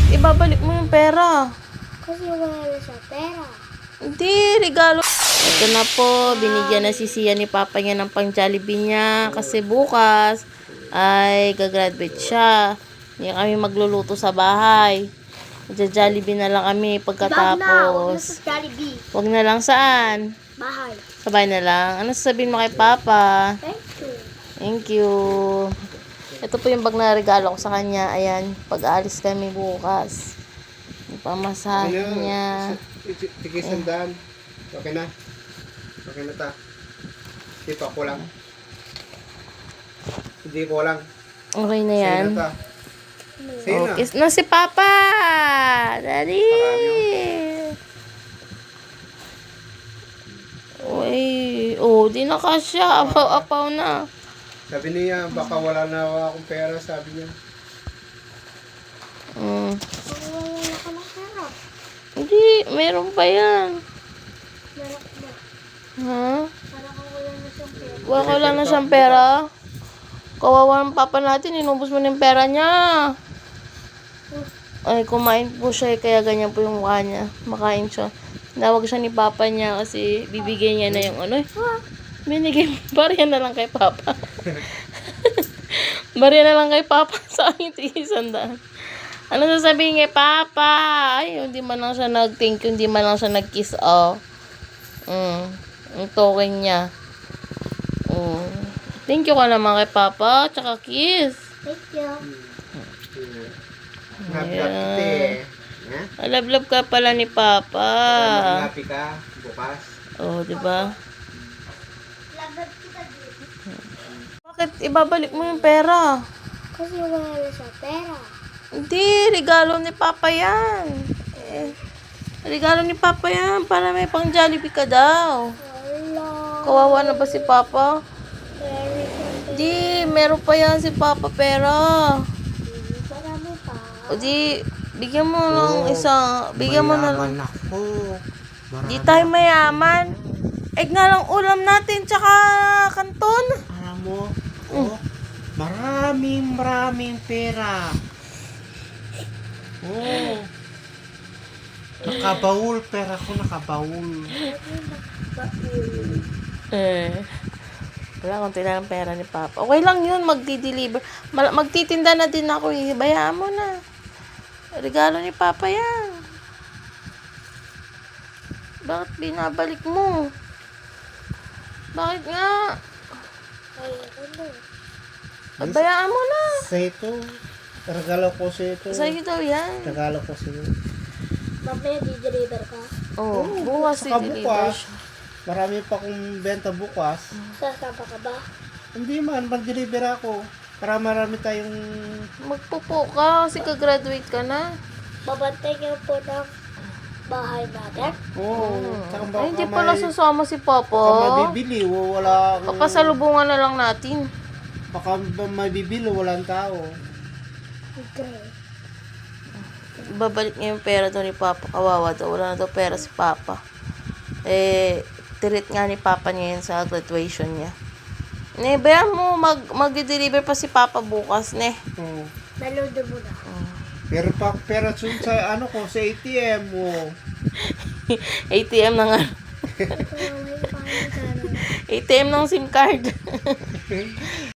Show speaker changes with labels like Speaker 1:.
Speaker 1: ibabalik mo yung pera?
Speaker 2: Kasi wala na siya pera.
Speaker 1: Hindi, regalo. Ito na po, binigyan na si Sia ni Papa niya ng pang Jollibee niya. Kasi bukas ay gagraduate siya. Hindi kami magluluto sa bahay. Jollibee na lang kami
Speaker 2: Huwag na
Speaker 1: pagkatapos.
Speaker 2: sa Jollibee.
Speaker 1: Huwag na lang saan?
Speaker 2: Bahay.
Speaker 1: Sabay na lang. Ano sasabihin mo kay Papa?
Speaker 2: Thank you.
Speaker 1: Thank you. Ito po yung bag na regalo ko sa kanya. Ayan, pag-aalis kami bukas. Yung pamasahe niya.
Speaker 3: Tikisandaan. Okay na. Okay na ta. Hindi pa kulang. Hindi kulang.
Speaker 1: Okay na yan.
Speaker 3: Sa'yo na ta. Sa'yo na.
Speaker 1: Okay na si Papa. Daddy. Uy. Oh, di na kasya. Apaw-apaw na.
Speaker 3: Sabi niya, baka wala na akong pera, sabi niya.
Speaker 1: Mm.
Speaker 2: Wala na ka ng pera.
Speaker 1: Hindi, meron pa yan.
Speaker 2: Meron ka ba?
Speaker 1: Ha?
Speaker 2: Parang wala na siyang pera.
Speaker 1: Wala na siyang pera. Kawawa ng papa natin, inubos mo na yung pera niya. Ay, kumain po siya, kaya ganyan po yung mukha niya. Makain siya. Nawag siya ni papa niya kasi bibigay niya na yung ano. Binigay, barya na lang kay papa. Barya na lang kay papa sa akin, tig-100. Ano sasabihin kay papa? Ay, hindi man lang siya nag-thank you, hindi man lang siya nag-kiss, oh. Ang token niya. Thank you ka naman kay papa, tsaka kiss.
Speaker 2: Thank you.
Speaker 3: Happy kita eh. Ha?
Speaker 1: Love ka pala ni papa.
Speaker 3: Happy ka bukas.
Speaker 1: Oh, di ba?
Speaker 2: Labad kita dito.
Speaker 1: Bakit ibabalik mo yung pera?
Speaker 2: Kasi wala na siya pera.
Speaker 1: Hindi, regalo ni papa yan. Regalo ni papa yan para may pang Jollibee ka daw.
Speaker 2: Wala.
Speaker 1: Kawawa na ba si papa?
Speaker 2: Meron siyang pera.
Speaker 1: Di, meron pa yan si papa pera.
Speaker 2: Marami pa.
Speaker 1: O di, bigyan mo ng isang, bigyan mo na.
Speaker 3: Mayaman ako.
Speaker 1: Di tayo mayaman. Egg nga lang ulam natin, tsaka kanton.
Speaker 3: Alam mo, maraming pera. Oh. Nakabaul, pera ko nakabaul.
Speaker 1: Wala, konti na lang pera ni papa. Okay lang yun, magdi-deliver. Magtitinda na din ako, bayaan mo na. Regalo ni papa yan. Bakit binabalik mo? Bakit nga?
Speaker 2: Ay, ano?
Speaker 1: Bayaan mo na.
Speaker 3: Sa ito, regalo ko sa ito.
Speaker 1: Sa'yo daw yan.
Speaker 3: Regalo ko sa iyo.
Speaker 2: Mamaya di-deliver ka.
Speaker 1: Oh, bukas
Speaker 3: Saka
Speaker 1: i-deliver
Speaker 3: bukas,
Speaker 1: siya.
Speaker 3: marami pa akong benta bukas.
Speaker 2: Sasama ka ba?
Speaker 3: Hindi man, mag-deliver ako. Para marami tayong...
Speaker 1: Magpupo ka kasi ka-graduate ka na.
Speaker 2: Babantay niyo po ng bahay natin.
Speaker 3: Oo. Saka baka
Speaker 1: Ay, hindi pala sasama si
Speaker 3: baka
Speaker 1: papa.
Speaker 3: mabibili, wala...
Speaker 1: Papasalubungan na lang natin.
Speaker 3: Baka mabibili, walang tao.
Speaker 2: Okay.
Speaker 1: Babalik niya yung pera daw ni papa. Kawawa daw. Wala na daw pera si papa. Treat nga ni papa niya yun sa graduation niya. Bayaan mo, mag-deliver pa si papa bukas, ne.
Speaker 3: Oo.
Speaker 2: Nalodo mo na.
Speaker 3: Pero pa pera sa ano ko, sa ATM mo.
Speaker 1: ATM na nga.
Speaker 2: Ito, may paano ka na.
Speaker 1: ATM ng SIM card.